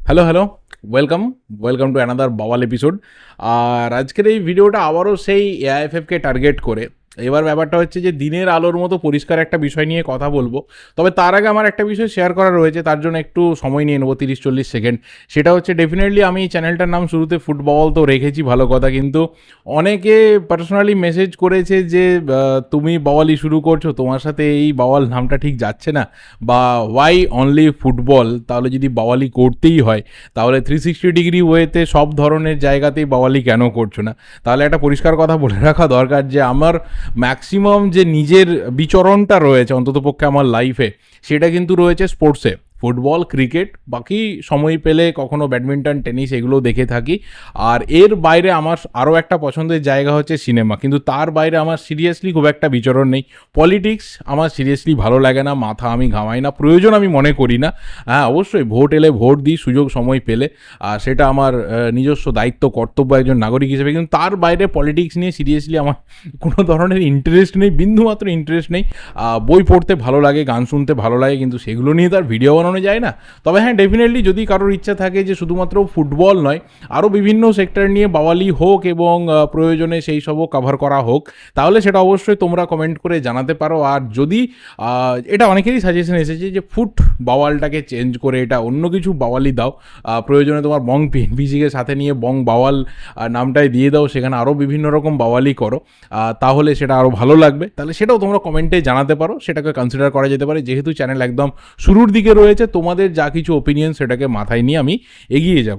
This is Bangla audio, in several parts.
Hello, welcome to another Bawaal episode. আর আজকের এই ভিডিওটা আবারও সেই এআইএফএফকে টার্গেট করে। এবার ব্যাপারটা হচ্ছে যে দিনের আলোর মতো পরিষ্কার একটা বিষয় নিয়ে কথা বলবো। তবে তার আগে আমার একটা বিষয় শেয়ার করা রয়েছে, তার জন্য একটু সময় নিয়ে নেবো, 30-40 সেকেন্ড। সেটা হচ্ছে ডেফিনেটলি আমি এই চ্যানেলটার নাম শুরুতে ফুটবল তো রেখেছি, ভালো কথা, কিন্তু অনেকে পার্সোনালি মেসেজ করেছে যে তুমি বাওয়ালি শুরু করছো, তোমার সাথে এই বাওয়াল নামটা ঠিক যাচ্ছে না, বা ওয়াই অনলি ফুটবল, তাহলে যদি বাওয়ালি করতেই হয় তাহলে 360 ডিগ্রি ওয়েতে সব ধরনের জায়গাতেই বাওয়ালি কেন করছো না। তাহলে একটা পরিষ্কার কথা বলে রাখা দরকার যে আমার ম্যাক্সিমাম যে নিজের বিচরণটা রয়েছে অন্ততপক্ষে আমার লাইফে, সেটা কিন্তু রয়েছে স্পোর্টসে, ফুটবল, ক্রিকেট, বাকি সময় পেলে কখনো ব্যাডমিন্টন, টেনিস এগুলো দেখে থাকি। আর এর বাইরে আমার আরও একটা পছন্দের জায়গা হচ্ছে সিনেমা, কিন্তু তার বাইরে আমার সিরিয়াসলি খুব একটা বিচরণ নেই। পলিটিক্স আমার সিরিয়াসলি ভালো লাগে না, মাথা আমি ঘামাই না, প্রয়োজন আমি মনে করি না। হ্যাঁ, অবশ্যই ভোট এলে ভোট দিই সুযোগ সময় পেলে, সেটা আমার নিজস্ব দায়িত্ব, কর্তব্য একজন নাগরিক হিসেবে, কিন্তু তার বাইরে পলিটিক্স নিয়ে সিরিয়াসলি আমার কোনো ধরনের ইন্টারেস্ট নেই, বিন্দুমাত্র ইন্টারেস্ট নেই। বই পড়তে ভালো লাগে, গান শুনতে ভালো লাগে, কিন্তু সেগুলো নিয়ে তার ভিডিও বানানো যায় না। তবে হ্যাঁ, ডেফিনেটলি যদি কারোর ইচ্ছা থাকে যে শুধুমাত্র ফুটবল নয়, আরও বিভিন্ন সেক্টর নিয়ে বাওয়ালি হোক এবং প্রয়োজনে সেই সবও কভার করা হোক, তাহলে সেটা অবশ্যই তোমরা কমেন্ট করে জানাতে পারো। আর যদি এটা অনেকেরই সাজেশন এসেছে যে ফুট বাওয়ালটাকে চেঞ্জ করে এটা অন্য কিছু বাওয়ালি দাও, প্রয়োজনে তোমার বং পিএনপিসিকে সাথে নিয়ে বং বাওয়াল নামটাই দিয়ে দাও, সেখানে আরও বিভিন্ন রকম বাওয়ালি করো, তাহলে সেটা আরও ভালো লাগবে। তাহলে সেটাও তোমরা কমেন্টে জানাতে পারো, সেটাকে কনসিডার করা যেতে পারে। যেহেতু চ্যানেল একদম শুরুর দিকে রয়েছে, তোমাদের যা কিছু ওপিনিয়ন সেটাকে মাথায় নিয়ে আমি এগিয়ে যাব।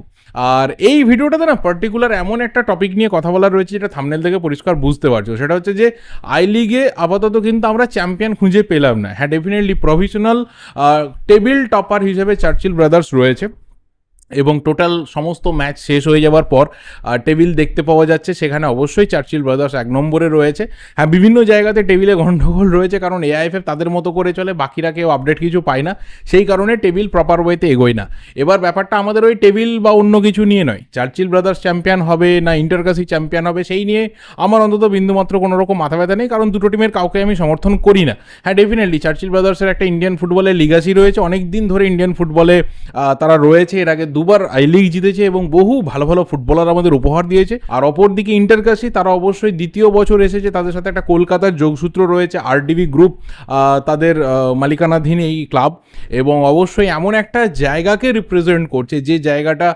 আর এই ভিডিওটাতে না পার্টিকুলার এমন একটা টপিক নিয়ে কথা বলা রয়েছে যেটা থাম্বনেল থেকে পরিষ্কার বুঝতে পারছো, সেটা হচ্ছে যে আই লিগে আপাতত কিন্তু আমরা চ্যাম্পিয়ন খুঁজে পেলাম না। হ্যাঁ, ডেফিনেটলি প্রফেশনাল টেবিল টপার হিসেবে চার্চিল ব্রাদার্স রয়েছে, এবং টোটাল সমস্ত ম্যাচ শেষ হয়ে যাওয়ার পর টেবিল দেখতে পাওয়া যাচ্ছে, সেখানে অবশ্যই চার্চিল ব্রাদার্স 1 নম্বরে রয়েছে। হ্যাঁ, বিভিন্ন জায়গাতে টেবিলে গণ্ডগোল রয়েছে, কারণ এআইএফএফ তাদের মতো করে চলে, বাকিরা কেউ আপডেট কিছু পায় না, সেই কারণে টেবিল প্রপার ওয়েতে এগোয় না। এবার ব্যাপারটা আমাদের ওই টেবিল বা অন্য কিছু নিয়ে নয়, চার্চিল ব্রাদার্স চ্যাম্পিয়ন হবে না ইন্টারকাসি চ্যাম্পিয়ন হবে সেই নিয়ে আমার অন্তত বিন্দুমাত্র কোনো রকম মাথা ব্যথা নেই, কারণ দুটো টিমের কাউকে আমি সমর্থন করি না। হ্যাঁ, ডেফিনেটলি চার্চিল ব্রাদার্সের একটা ইন্ডিয়ান ফুটবলের লিগাসি রয়েছে, অনেক দিন ধরে ইন্ডিয়ান ফুটবলে তারা রয়েছে, এর আগে 2বার আই লিগ জিতেছে এবং বহু ভালো ভালো ফুটবলার আমাদের উপহার দিয়েছে। আর অপরদিকে ইন্টারকাসি, তারা অবশ্যই দ্বিতীয় বছর এসেছে, তাদের সাথে একটা কলকাতার যোগসূত্র রয়েছে, আরডিবি গ্রুপ তাদের মালিকানাধীন এই ক্লাব, এবং অবশ্যই এমন একটা জায়গাকে রিপ্রেজেন্ট করছে যে জায়গাটা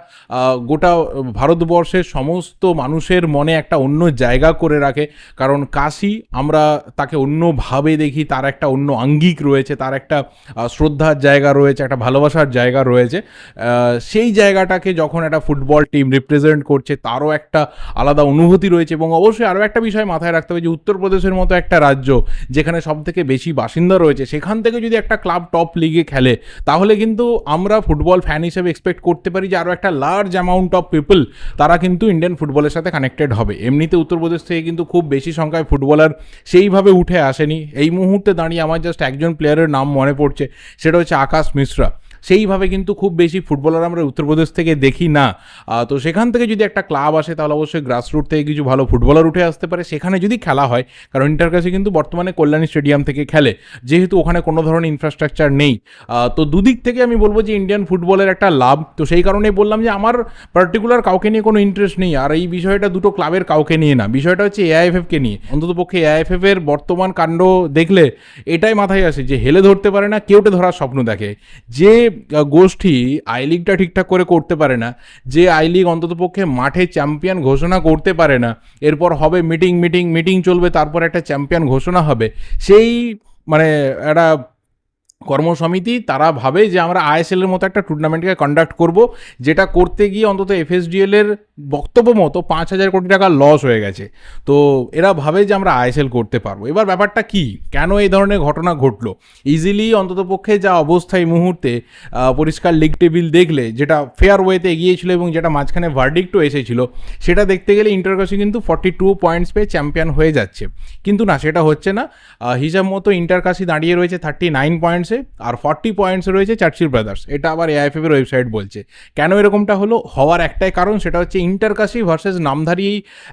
গোটা ভারতবর্ষের সমস্ত মানুষের মনে একটা অন্য জায়গা করে রাখে। কারণ কাশি আমরা তাকে অন্যভাবে দেখি, তার একটা অন্য আঙ্গিক রয়েছে, তার একটা শ্রদ্ধার জায়গা রয়েছে, একটা ভালোবাসার জায়গা রয়েছে। সেই জায়গাটাকে যখন একটা ফুটবল টিম রিপ্রেজেন্ট করছে, তারও একটা আলাদা অনুভূতি রয়েছে। এবং অবশ্যই আরও একটা বিষয় মাথায় রাখতে হবে যে উত্তরপ্রদেশের মতো একটা রাজ্য যেখানে সবথেকে বেশি বাসিন্দা রয়েছে, সেখান থেকে যদি একটা ক্লাব টপ লিগে খেলে, তাহলে কিন্তু আমরা ফুটবল ফ্যান হিসেবে এক্সপেক্ট করতে পারি যে আরও একটা লার্জ অ্যামাউন্ট অফ পিপল তারা কিন্তু ইন্ডিয়ান ফুটবলের সাথে কানেক্টেড হবে। এমনিতে উত্তরপ্রদেশ থেকে কিন্তু খুব বেশি সংখ্যায় ফুটবলার সেইভাবে উঠে আসেনি। এই মুহূর্তে দাঁড়িয়ে আমার জাস্ট একজন প্লেয়ারের নাম মনে পড়ছে, সেটা হচ্ছে আকাশ মিশ্রা। সেইভাবে কিন্তু খুব বেশি ফুটবলার আমরা উত্তরপ্রদেশ থেকে দেখি না। তো সেখান থেকে যদি একটা ক্লাব আসে, তাহলে অবশ্যই গ্রাসরুট থেকে কিছু ভালো ফুটবলার উঠে আসতে পারে, সেখানে যদি খেলা হয়। কারণ ইন্টারকাসি কিন্তু বর্তমানে কল্যাণী স্টেডিয়াম থেকে খেলে, যেহেতু ওখানে কোনো ধরনের ইনফ্রাস্ট্রাকচার নেই। তো দুদিক থেকে আমি বলবো যে ইন্ডিয়ান ফুটবলের একটা লাভ। তো সেই কারণেই বললাম যে আমার পার্টিকুলার কাউকে নিয়ে কোনো ইন্টারেস্ট নেই, আর এই বিষয়টা দুটো ক্লাবের কাউকে নিয়ে না, বিষয়টা হচ্ছে এআইএফএফকে নিয়ে। অন্ততপক্ষে এআইএফএফের বর্তমান কাণ্ড দেখলে এটাই মাথায় আসে যে হেলে ধরতে পারে না, কেউটে ধরার স্বপ্ন দেখে। যে গোষ্ঠী আই লিগটা ঠিকঠাক করে করতে পারে না, যে আই লিগ অন্ততপক্ষে মাঠে চ্যাম্পিয়ন ঘোষণা করতে পারে না, এরপর হবে মিটিং চলবে, তারপর একটা চ্যাম্পিয়ন ঘোষণা হবে, সেই মানে একটা কর্মসমিতি তারা ভাবে যে আমরা আইএসএলের মতো একটা টুর্নামেন্টকে কন্ডাক্ট করব, যেটা করতে গিয়ে অন্তত এফএসডিএলের বক্তব্য মতো 5,000 কোটি টাকা লস হয়ে গেছে। তো এরা ভাবে যে আমরা আইএসএল করতে পারবো। এবার ব্যাপারটা কি, কেন এই ধরনের ঘটনা ঘটলো? ইজিলি অন্ততপক্ষে যা অবস্থা এই মুহূর্তে পরিষ্কার লিগ টেবিল দেখলে, যেটা ফেয়ার ওয়েতে এগিয়েছিল এবং যেটা মাঝখানে ভার্ডিক্টও এসেছিল, সেটা দেখতে গেলে ইন্টারকাসি কিন্তু 42 পয়েন্টস পেয়ে চ্যাম্পিয়ন হয়ে যাচ্ছে, কিন্তু না, সেটা হচ্ছে না। হিসাব মতো ইন্টারকাসি দাঁড়িয়ে রয়েছে 39 পয়েন্টসে, পয়েন্টসে আর 40 পয়েন্টসে রয়েছে চার্চিল ব্রাদার্স। এটা আবার এআইএফএফ এর ওয়েবসাইট বলছে। কেন এরকমটা হলো? হওয়ার একটাই কারণ, সেটা হচ্ছে ইন্টারকাশি ভার্সেস নামধারী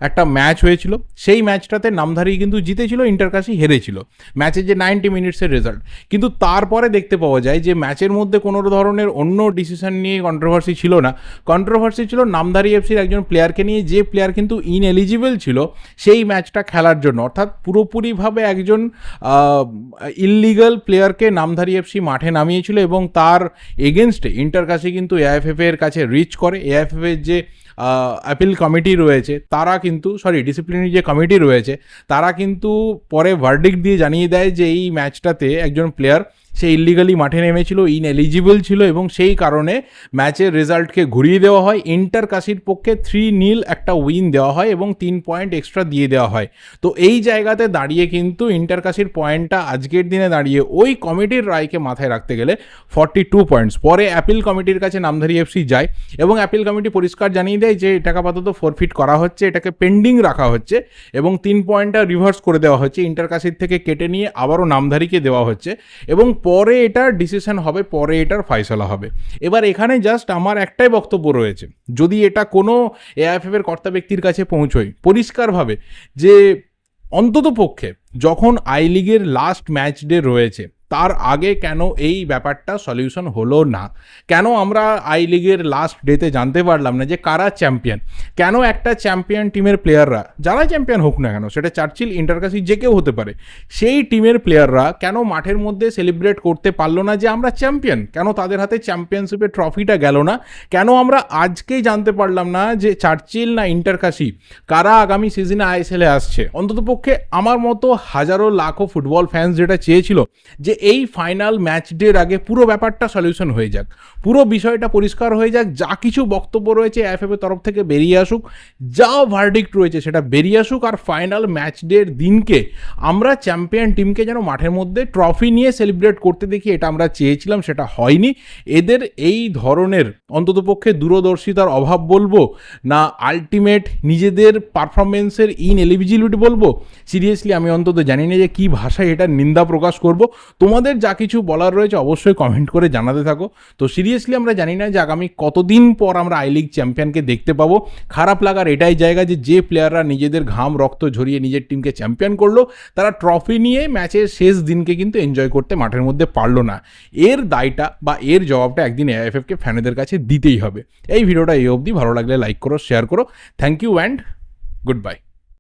একটা ম্যাচ হয়েছিল। সেই ম্যাচটাতে নামধারী কিন্তু জিতেছিল, ইন্টারকাশি হেরেছিল, ম্যাচের যে 90 মিনিটসের রেজাল্ট। কিন্তু তারপরে দেখতে পাওয়া যায় যে ম্যাচের মধ্যে কোনো ধরনের অন্য ডিসিশন নিয়ে কন্ট্রোভার্সি ছিল না। কন্ট্রোভার্সি ছিল নামধারী এফসির একজন প্লেয়ারকে নিয়ে, যে প্লেয়ার কিন্তু ইনএলিজিবল ছিল সেই ম্যাচটা খেলার জন্য। অর্থাৎ পুরোপুরিভাবে একজন ইললিগাল প্লেয়ারকে নামধারী এফসি মাঠে নামিয়েছিল এবং তার এগেনস্টে ইন্টারকাশি কিন্তু এআইএফএফ এর কাছে রিচ করে। এআইএফএফ এর যে অ্যাপিল কমিটি রয়েছে তারা কিন্তু, ডিসিপ্লিনারি যে কমিটি রয়েছে তারা কিন্তু পরে ভার্ডিক্ট দিয়ে জানিয়ে দেয় যে এই ম্যাচটাতে একজন প্লেয়ার সে ইলিগালি মাঠে নেমেছিল, ইনএলিজিবল ছিল এবং সেই কারণে ম্যাচের রেজাল্টকে ঘুরিয়ে দেওয়া হয়। ইন্টারকাশির পক্ষে 3-0 একটা উইন দেওয়া হয় এবং 3 পয়েন্ট এক্সট্রা দিয়ে দেওয়া হয়। তো এই জায়গাতে দাঁড়িয়ে কিন্তু ইন্টারকাশির পয়েন্টটা আজকের দিনে দাঁড়িয়ে ওই কমিটির রায়কে মাথায় রাখতে গেলে 42 পয়েন্টস। পরে অ্যাপিল কমিটির কাছে নামধারী এফসি যায় এবং অ্যাপিল কমিটি পরিষ্কার জানিয়ে দেয় যে এটাকে আপাতত ফরফিট করা হচ্ছে, এটাকে পেন্ডিং রাখা হচ্ছে এবং 3 পয়েন্টটা রিভার্স করে দেওয়া হচ্ছে, ইন্টারকাশির থেকে কেটে নিয়ে আবারও নামধারীকে দেওয়া হচ্ছে এবং পরে এটার ডিসিশন হবে, পরে এটার ফয়সালা হবে। এবার এখানে জাস্ট আমার একটাই বক্তব্য রয়েছে, যদি এটা কোনো এআইএফএফ এর কর্তা ব্যক্তির কাছে পৌঁছয় পরিষ্কারভাবে, যে অন্তত পক্ষে যখন আই লিগের লাস্ট ম্যাচ ডে রয়েছে তার আগে কেন এই ব্যাপারটা সলিউশন হলো না? কেন আমরা আই লিগের লাস্ট ডেতে জানতে পারলাম না যে কারা চ্যাম্পিয়ন? কেন একটা চ্যাম্পিয়ন টিমের প্লেয়াররা, যারা চ্যাম্পিয়ন হোক না কেন, সেটা চার্চিল, ইন্টারকাশি যে কেউ হতে পারে, সেই টিমের প্লেয়াররা কেন মাঠের মধ্যে সেলিব্রেট করতে পারলো না যে আমরা চ্যাম্পিয়ন? কেন তাদের হাতে চ্যাম্পিয়নশিপের ট্রফিটা গেল না? কেন আমরা আজকেই জানতে পারলাম না যে চার্চিল না ইন্টারকাশি কারা আগামী সিজনে আইএসএলে আসছে? অন্ততপক্ষে আমার মতো হাজারো লাখো ফুটবল ফ্যান্স যেটা চেয়েছিল যে এই ফাইনাল ম্যাচ ডের আগে পুরো ব্যাপারটা সলিউশন হয়ে যাক, পুরো বিষয়টা পরিষ্কার হয়ে যাক, যা কিছু বক্তব্য রয়েছে এআইএফএফ এর তরফ থেকে বেরিয়ে আসুক, যা ভার্ডিক্ট রয়েছে সেটা বেরিয়ে আসুক, আর ফাইনাল ম্যাচ ডের দিনকে আমরা চ্যাম্পিয়ন টিমকে যেন মাঠের মধ্যে ট্রফি নিয়ে সেলিব্রেট করতে দেখি, এটা আমরা চেয়েছিলাম, সেটা হয়নি। এদের এই ধরনের অন্ততপক্ষে দূরদর্শিতার অভাব বলবো না আলটিমেট নিজেদের পারফরমেন্সের ইনএলিজিবিলিটি বলবো, সিরিয়াসলি আমি অন্তত জানি না যে কী ভাষায় এটার নিন্দা প্রকাশ করব। তোমাদের যা কিছু বলার রয়েছে অবশ্যই কমেন্ট করে জানাতে থাকো। তো সিরিয়াসলি আমরা জানি না যে আগামী কতদিন পর আমরা আই লিগ চ্যাম্পিয়নকে দেখতে পাবো। খারাপ লাগার এটাই জায়গা যে প্লেয়াররা নিজেদের ঘাম রক্ত ঝরিয়ে নিজের টিমকে চ্যাম্পিয়ন করলো, তারা ট্রফি নিয়ে ম্যাচের শেষ দিনকে কিন্তু এনজয় করতে মাঠের মধ্যে পারলো না। এর দায়টা বা এর জবাবটা একদিন এআইএফএফকে ফ্যানেদের কাছে দিতেই হবে। এই ভিডিওটা এই অবধি, ভালো লাগলে লাইক করো, শেয়ার করো। Thank you and good bye.